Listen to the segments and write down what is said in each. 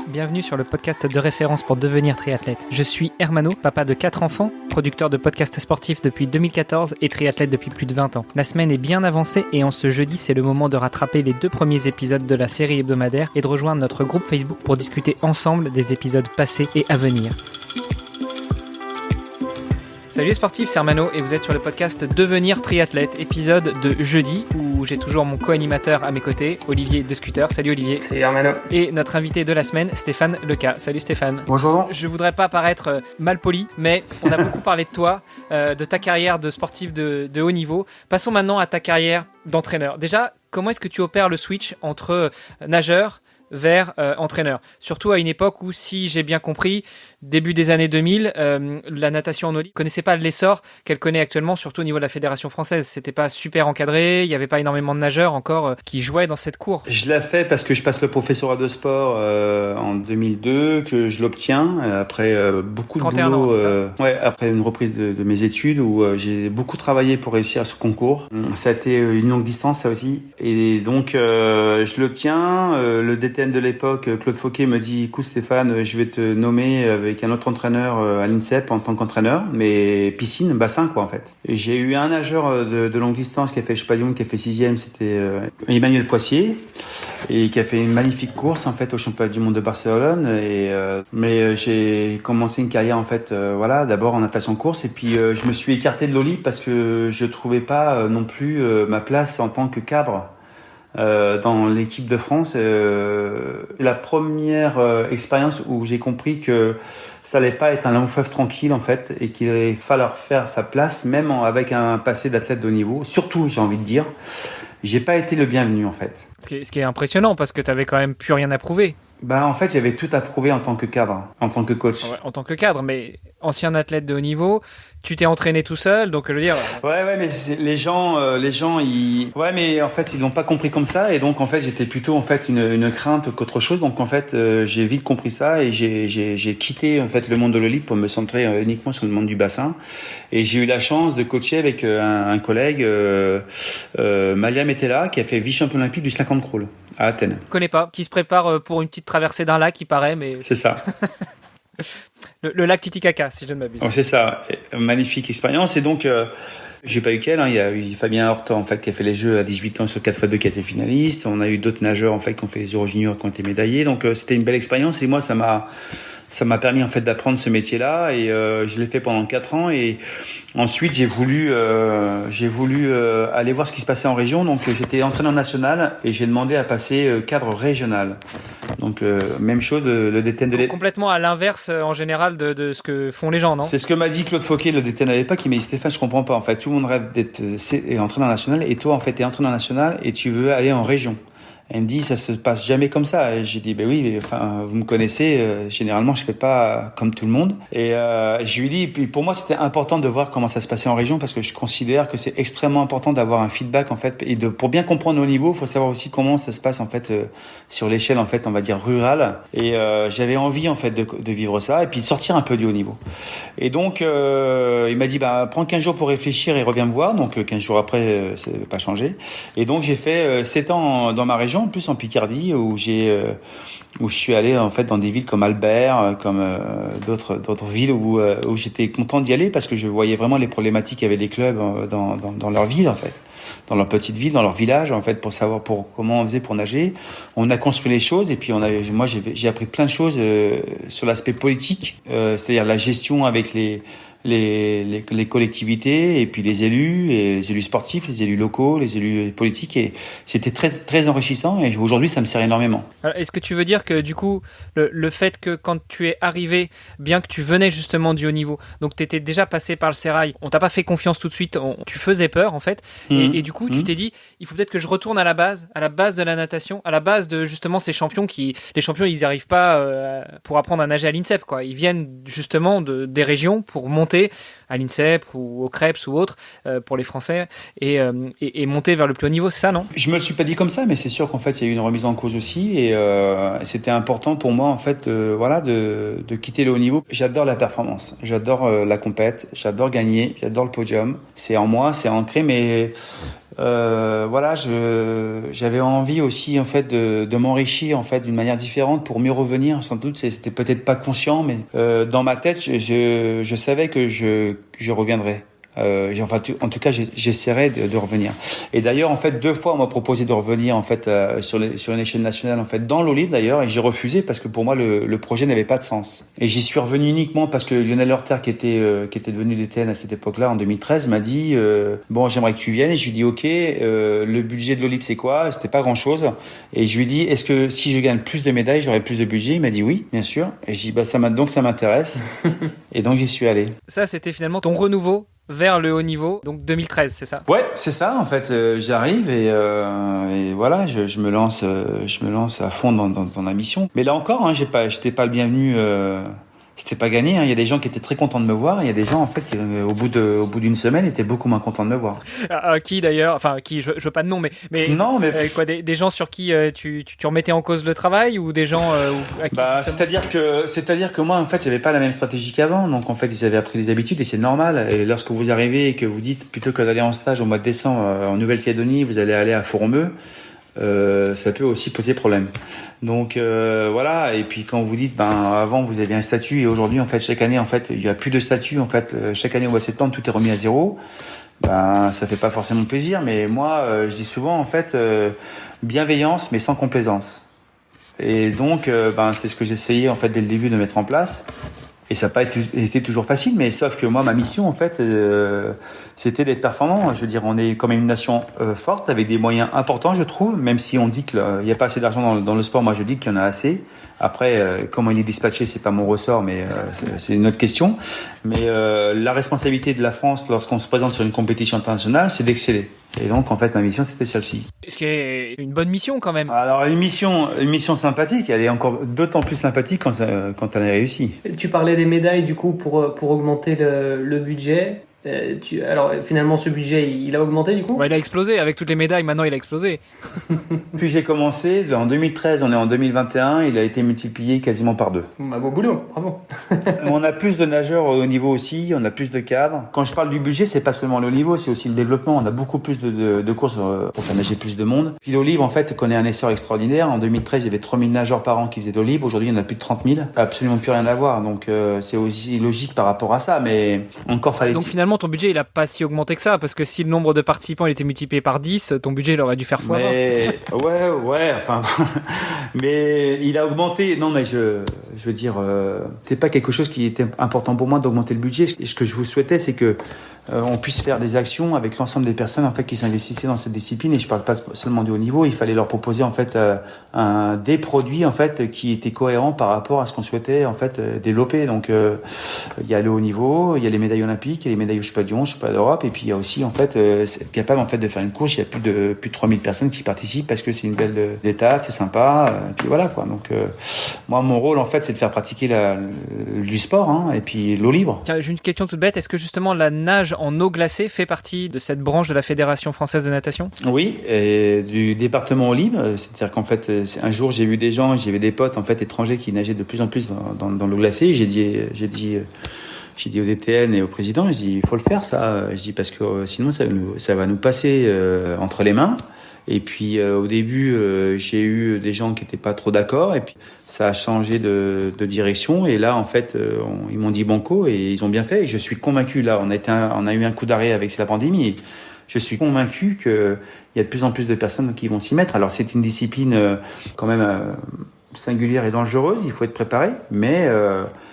bienvenue sur le podcast de référence pour devenir triathlète. Je suis Hermano, papa de 4 enfants, producteur de podcasts sportifs depuis 2014 et triathlète depuis plus de 20 ans. La semaine est bien avancée et en ce jeudi, c'est le moment de rattraper les 2 premiers épisodes de la série hebdomadaire et de rejoindre notre groupe Facebook pour discuter ensemble des épisodes passés et à venir. Salut les sportifs, c'est Hermano et vous êtes sur le podcast Devenir triathlète, épisode de jeudi où j'ai toujours mon co-animateur à mes côtés, Olivier de Scooter. Salut Olivier. Salut Hermano. Et notre invité de la semaine, Stéphane Leca. Salut Stéphane. Bonjour. Je voudrais pas paraître mal poli, mais on a beaucoup parlé de toi, de ta carrière de sportif de haut niveau. Passons maintenant à ta carrière d'entraîneur. Déjà, comment est-ce que tu opères le switch entre nageur vers entraîneur, surtout à une époque où, si j'ai bien compris, début des années 2000, la natation en eau libre ne connaissait pas l'essor qu'elle connaît actuellement, surtout au niveau de la fédération française. C'était pas super encadré, il n'y avait pas énormément de nageurs encore qui jouaient dans cette cour. Je l'ai fait parce que je passe le professorat de sport en 2002, que je l'obtiens après beaucoup de 31 boulot, ans, c'est ça après une reprise de mes études où j'ai beaucoup travaillé pour réussir à ce concours. Ça a été une longue distance, ça aussi, et donc je l'obtiens. Le DTN de l'époque, Claude Fauquet, me dit: écoute Stéphane, je vais te nommer avec un autre entraîneur à l'INSEP en tant qu'entraîneur, mais piscine, bassin quoi en fait. Et j'ai eu un nageur de longue distance qui a fait Spalium, qui a fait 6e, c'était Emmanuel Poissier, et qui a fait une magnifique course en fait au championnat du monde de Barcelone. Mais j'ai commencé une carrière en fait, d'abord en natation course, et puis je me suis écarté de l'eau libre parce que je trouvais pas non plus ma place en tant que cadre dans l'équipe de France. La première expérience où j'ai compris que ça allait pas être un long fleuve tranquille en fait, et qu'il allait falloir faire sa place, même avec un passé d'athlète de haut niveau. Surtout, j'ai envie de dire, j'ai pas été le bienvenu en fait. Ce qui est impressionnant parce que tu avais quand même plus rien à prouver. En fait, j'avais tout à prouver en tant que cadre, en tant que coach. Ouais, en tant que cadre, mais ancien athlète de haut niveau, tu t'es entraîné tout seul, donc je veux dire. Ouais, mais les gens, mais en fait, ils l'ont pas compris comme ça, et donc en fait, j'étais plutôt en fait une crainte qu'autre chose. Donc en fait, j'ai vite compris ça, et j'ai quitté en fait le monde de l'eau libre pour me centrer uniquement sur le monde du bassin. Et j'ai eu la chance de coacher avec un collègue, Malia Metella, qui a fait vice-champion olympique du 50 crawl à Athènes. Je connais pas, qui se prépare pour une petite traversée d'un lac, il paraît, mais. C'est ça. le lac Titicaca, si je ne m'abuse. Oh, c'est ça, magnifique expérience. Et donc, j'ai pas eu qu'elle, il y a eu Fabien Hort en fait qui a fait les Jeux à 18 ans sur 4x2 qui a été finaliste. On a eu d'autres nageurs en fait qui ont fait les Euro Juniors qui ont été médaillés. Donc c'était une belle expérience, et moi ça m'a permis en fait d'apprendre ce métier-là, et je l'ai fait pendant 4 ans. Et ensuite j'ai voulu aller voir ce qui se passait en région. Donc j'étais entraîneur national et j'ai demandé à passer cadre régional. Donc même chose, le DTN de l'époque. Complètement à l'inverse en général de ce que font les gens, non ? C'est ce que m'a dit Claude Fauquet, le DTN à l'époque. Il m'a dit: Stéphane, je comprends pas en fait. Tout le monde rêve d'être entraîneur national, et toi en fait t'es entraîneur national et tu veux aller en région. Elle me dit: ça se passe jamais comme ça. Et j'ai dit: oui, mais enfin, vous me connaissez, généralement je fais pas comme tout le monde. Et je lui dis, puis pour moi c'était important de voir comment ça se passait en région, parce que je considère que c'est extrêmement important d'avoir un feedback en fait, et pour bien comprendre nos niveaux, il faut savoir aussi comment ça se passe en fait sur l'échelle en fait, on va dire rurale. Et j'avais envie en fait de vivre ça, et puis de sortir un peu du haut niveau. Et donc il m'a dit: prends 15 jours pour réfléchir et reviens me voir. Donc 15 jours après, ça n'avait pas changé. Et donc j'ai fait 7 ans dans ma région, en plus en Picardie, où je suis allé en fait dans des villes comme Albert, comme d'autres villes où j'étais content d'y aller, parce que je voyais vraiment les problématiques qu'avaient les clubs dans leur ville en fait, dans leur petite ville, dans leur village en fait, pour savoir comment on faisait pour nager. On a construit les choses, et puis moi j'ai appris plein de choses sur l'aspect politique, c'est-à-dire la gestion avec les collectivités, et puis les élus sportifs, les élus locaux, les élus politiques, et c'était très très enrichissant, et aujourd'hui ça me sert énormément. Alors, est-ce que tu veux dire que du coup le fait que quand tu es arrivé, bien que tu venais justement du haut niveau, donc tu étais déjà passé par le sérail, on t'a pas fait confiance tout de suite, tu faisais peur en fait, et du coup tu t'es dit: il faut peut-être que je retourne à la base de la natation, à la base de justement ces champions les champions ils n'y arrivent pas pour apprendre à nager à l'INSEP quoi, ils viennent justement des régions pour monter à l'INSEP ou au CREPS ou autre pour les Français, et monter vers le plus haut niveau, c'est ça, non ? Je me le suis pas dit comme ça, mais c'est sûr qu'en fait il y a eu une remise en cause aussi, et c'était important pour moi en fait de quitter le haut niveau. J'adore la performance, j'adore la compète, j'adore gagner, j'adore le podium. C'est en moi, c'est ancré, mais Voilà, j'avais envie aussi en fait de m'enrichir en fait d'une manière différente pour mieux revenir. Sans doute, c'était peut-être pas conscient, mais dans ma tête, je savais que je reviendrais. En tout cas, j'essaierai de revenir. Et d'ailleurs, en fait, 2 fois, on m'a proposé de revenir en fait sur une échelle nationale, en fait, dans l'eau libre d'ailleurs, et j'ai refusé parce que pour moi, le projet n'avait pas de sens. Et j'y suis revenu uniquement parce que Lionel Horter, qui était devenu DTN à cette époque-là, en 2013, m'a dit bon, j'aimerais que tu viennes. Et je lui dis ok, le budget de l'eau libre, c'est quoi? C'était pas grand-chose. Et je lui dis est-ce que si je gagne plus de médailles, j'aurai plus de budget? Il m'a dit oui, bien sûr. Et je dis bah ça m'intéresse. Et donc j'y suis allé. Ça, c'était finalement ton renouveau vers le haut niveau, donc 2013, c'est ça? Ouais, c'est ça. En fait, j'arrive et voilà, je me lance à fond dans la mission. Mais là encore, j'étais pas le bienvenu. C'était pas gagné. Il y a des gens qui étaient très contents de me voir. Il y a des gens en fait qui, au bout d'une semaine, étaient beaucoup moins contents de me voir. Qui d'ailleurs? Enfin, qui? Je veux pas de nom, mais non, mais quoi, des gens sur qui tu remettais en cause le travail ou des gens à qui c'est-à-dire que moi en fait, j'avais pas la même stratégie qu'avant. Donc en fait, ils avaient appris des habitudes et c'est normal. Et lorsque vous arrivez et que vous dites plutôt que d'aller en stage au mois de décembre en Nouvelle-Calédonie, vous allez aller à Fourmeux, ça peut aussi poser problème. Donc voilà, et puis quand vous dites avant vous aviez un statut et aujourd'hui en fait chaque année en fait il y a plus de statut en fait, chaque année au mois de septembre tout est remis à zéro. Ça fait pas forcément plaisir, mais moi je dis souvent en fait bienveillance mais sans complaisance. Et donc c'est ce que j'essayais en fait dès le début de mettre en place. Et ça n'a pas été toujours facile, mais sauf que moi, ma mission, en fait, c'était d'être performant. Je veux dire, on est comme une nation forte, avec des moyens importants, je trouve, même si on dit qu'il n'y a pas assez d'argent dans le sport, moi je dis qu'il y en a assez. Après, comment il est dispatché, c'est pas mon ressort, mais c'est une autre question. Mais la responsabilité de la France, lorsqu'on se présente sur une compétition internationale, c'est d'exceller. Et donc, en fait, ma mission, c'était celle-ci. Ce qui est une bonne mission, quand même. Alors, une mission sympathique, elle est encore d'autant plus sympathique quand elle est réussie. Tu parlais des médailles, du coup, pour augmenter le budget. Alors, finalement, ce budget, il a augmenté, du coup? Il a explosé. Avec toutes les médailles, maintenant, il a explosé. Puis j'ai commencé, en 2013, on est en 2021, il a été multiplié quasiment par 2. Beau boulot, bravo. On a plus de nageurs au niveau aussi, on a plus de cadres. Quand je parle du budget, c'est pas seulement le niveau, c'est aussi le développement. On a beaucoup plus de courses pour faire nager plus de monde. Puis l'eau libre, en fait, connaît un essor extraordinaire. En 2013, il y avait 3000 nageurs par an qui faisaient de l'eau libre. Aujourd'hui, il y en a plus de 30 000. Absolument plus rien à voir. Donc, c'est aussi logique par rapport à ça, mais encore fallait... Donc finalement, ton budget, il a pas si augmenté que ça, parce que si le nombre de participants il était multiplié par 10, ton budget, il aurait dû faire fois 20. Ouais, enfin, mais il a augmenté. Non, mais je veux dire, c'est pas quelque chose qui était important pour moi d'augmenter le budget. Ce que je vous souhaitais, c'est que on puisse faire des actions avec l'ensemble des personnes en fait qui s'investissaient dans cette discipline. Et je parle pas seulement du haut niveau. Il fallait leur proposer en fait des produits en fait qui étaient cohérents par rapport à ce qu'on souhaitait en fait développer. Donc il y a le haut niveau, il y a les médailles olympiques, il y a les médailles au Championnat du Monde, Championnat d'Europe, et puis il y a aussi en fait être capable en fait de faire une course. Il y a plus de 3000 personnes qui participent parce que c'est une belle étape, c'est sympa. Et puis voilà quoi. Donc moi mon rôle en fait c'est de faire pratiquer du sport et puis l'eau libre. Tiens, j'ai une question toute bête. Est-ce que justement la nage en eau glacée fait partie de cette branche de la Fédération française de natation? Oui, et du département eau libre. C'est-à-dire qu'en fait un jour j'ai vu j'avais des potes en fait étrangers qui nageaient de plus en plus dans l'eau glacée. J'ai dit au DTN et au président, j'ai dit il faut le faire ça. Je dis parce que sinon ça va nous passer entre les mains. Et puis au début, j'ai eu des gens qui étaient pas trop d'accord, et puis ça a changé de direction. Et là, en fait, ils m'ont dit banco, et ils ont bien fait. Et je suis convaincu. Là, on a eu un coup d'arrêt avec la pandémie. Et je suis convaincu qu'il y a de plus en plus de personnes qui vont s'y mettre. Alors c'est une discipline quand même singulière et dangereuse, il faut être préparé, mais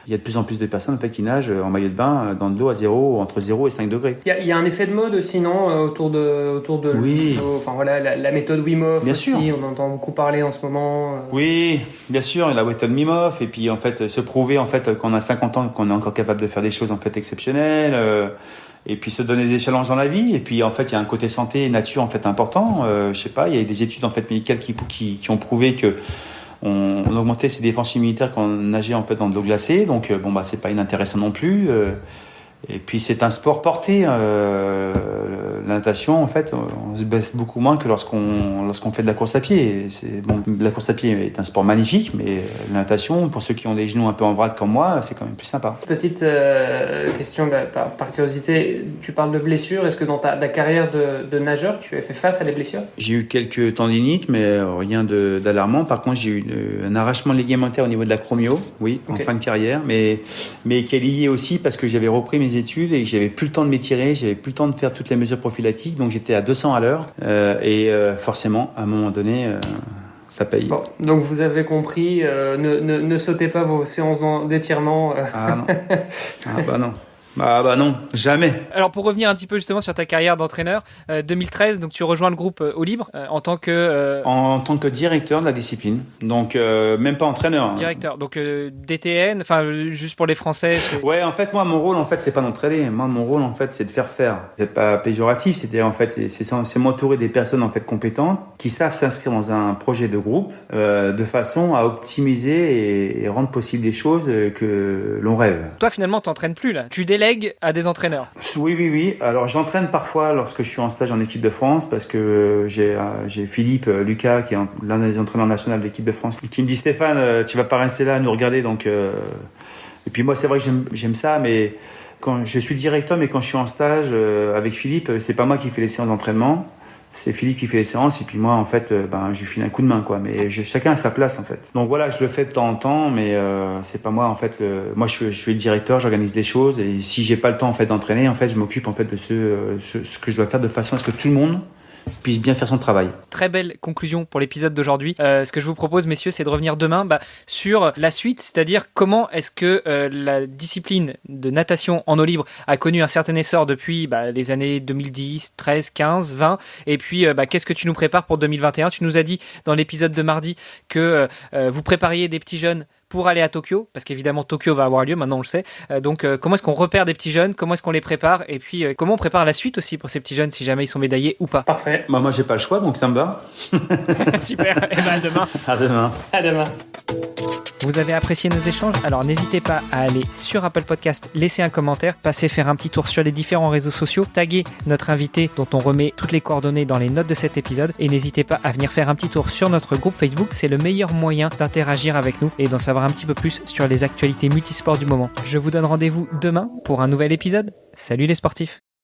il y a de plus en plus de personnes en fait, qui nagent en maillot de bain dans de l'eau à entre 0 et 5 degrés. Il y a un effet de mode aussi, non, autour de oui. Enfin voilà, la méthode Wim Hof bien aussi, sûr. On entend beaucoup parler en ce moment. Oui, bien sûr, la méthode Wim Hof, et puis en fait se prouver en fait qu'on a 50 ans, qu'on est encore capable de faire des choses en fait exceptionnelles. Et puis se donner des challenges dans la vie, et puis en fait il y a un côté santé et nature en fait important. Je sais pas, il y a des études en fait médicales qui ont prouvé que on augmentait ses défenses immunitaires quand on nageait en fait dans de l'eau glacée, donc c'est pas inintéressant non plus. Et puis c'est un sport porté. La natation, en fait, on se baisse beaucoup moins que lorsqu'on fait de la course à pied. La course à pied est un sport magnifique, mais la natation, pour ceux qui ont des genoux un peu en vrac comme moi, c'est quand même plus sympa. Petite question par curiosité, tu parles de blessures. Est-ce que dans ta carrière de nageur, tu as fait face à des blessures? J'ai eu quelques tendinites, mais rien d'alarmant. Par contre, j'ai eu un arrachement ligamentaire au niveau de l'acromio, oui, en fin de carrière, mais qui est lié aussi parce que j'avais repris mes études et que j'avais plus le temps de m'étirer, j'avais plus le temps de faire toutes les mesures prophylactiques, donc j'étais à 200 à l'heure et forcément, à un moment donné, ça paye. Bon, donc vous avez compris, ne sautez pas vos séances d'étirement. Ah non, bah non, jamais. Alors pour revenir un petit peu justement sur ta carrière d'entraîneur, 2013, donc tu rejoins le groupe Eau Libre en tant que directeur de la discipline, donc même pas entraîneur. Directeur, donc DTN, enfin juste pour les Français. Ouais, en fait moi mon rôle en fait c'est pas d'entraîner, moi mon rôle en fait c'est de faire faire. C'est pas péjoratif, c'est en fait c'est m'entourer des personnes en fait compétentes qui savent s'inscrire dans un projet de groupe de façon à optimiser et rendre possible des choses que l'on rêve. Toi finalement t'entraînes plus là, tu délègues à des entraîneurs. Oui. Alors j'entraîne parfois lorsque je suis en stage en équipe de France parce que j'ai Philippe Lucas qui est l'un des entraîneurs nationaux de l'équipe de France qui me dit Stéphane, tu vas pas rester là à nous regarder donc et puis moi c'est vrai que j'aime ça, mais quand je suis directeur mais quand je suis en stage avec Philippe, c'est pas moi qui fais les séances d'entraînement. C'est Philippe qui fait les séances et puis moi en fait je lui file un coup de main quoi, mais chacun a sa place en fait. Donc voilà, je le fais de temps en temps, mais c'est pas moi en fait moi je suis le directeur, j'organise les choses et si j'ai pas le temps en fait d'entraîner, en fait je m'occupe en fait de ce que je dois faire de façon à ce que tout le monde puisse bien faire son travail. Très belle conclusion pour l'épisode d'aujourd'hui. Ce que je vous propose, messieurs, c'est de revenir demain sur la suite, c'est-à-dire comment est-ce que la discipline de natation en eau libre a connu un certain essor depuis les années 2010, 13, 15, 20, et puis qu'est-ce que tu nous prépares pour 2021 ? Tu nous as dit dans l'épisode de mardi que vous prépariez des petits jeunes pour aller à Tokyo, parce qu'évidemment Tokyo va avoir lieu, maintenant on le sait. Donc comment est-ce qu'on repère des petits jeunes, comment est-ce qu'on les prépare, et puis comment on prépare la suite aussi pour ces petits jeunes si jamais ils sont médaillés ou pas. Parfait. Moi j'ai pas le choix, donc ça me va. Super, et à demain. À demain. Vous avez apprécié nos échanges? Alors n'hésitez pas à aller sur Apple Podcast, laisser un commentaire, passer faire un petit tour sur les différents réseaux sociaux, taguer notre invité dont on remet toutes les coordonnées dans les notes de cet épisode, et n'hésitez pas à venir faire un petit tour sur notre groupe Facebook, c'est le meilleur moyen d'interagir avec nous et d'en savoir un petit peu plus sur les actualités multisports du moment. Je vous donne rendez-vous demain pour un nouvel épisode. Salut les sportifs!